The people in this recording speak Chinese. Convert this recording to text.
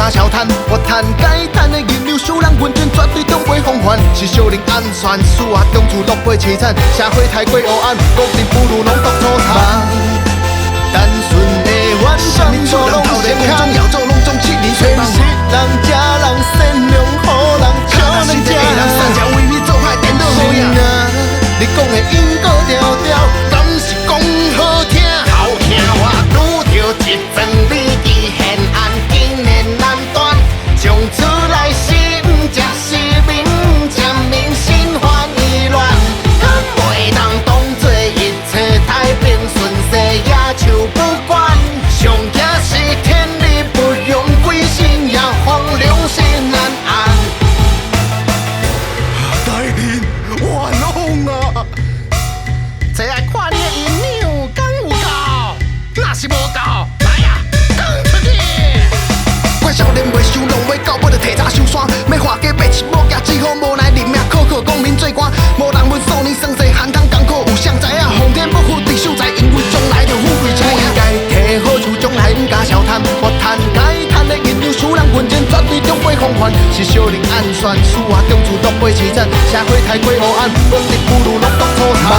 敢笑谈，我谈该谈的引流，使人运转绝对中袂风范。是少年安全，事啊中处落杯凄惨，社会太过黑暗，国人不如拢当初谈。单纯的幻想，做拢是空，要做拢总七年全是人吃人善良，好人笑人吃人，善良为你做歹颠倒好呀。你讲的因果条条，敢是讲好听？好听我拄着一桩离奇现案，竟然难断，将出来心才是明，将民心烦意乱，敢袂当当作一切太平顺遂，也就不管。上惊是天理不容，鬼神也放良心难安。大人，我弄啊！这来看你的音量敢有够，若是无够，来呀，讲出去！怪少年袂收拢袂到，要着提早收山。要画家白痴无价，只好无奈认命，靠公民做官。无人问数年算细，寒冬艰苦有谁知影？皇天不负地秀才，因为将来着富贵车。应该摕好处，将来毋敢笑谈。我谈该谈的引流，使人混战绝对中袂风范。是少年安全，事啊中处落杯凄惨，社会太过黑暗，国力不如拢当初谈。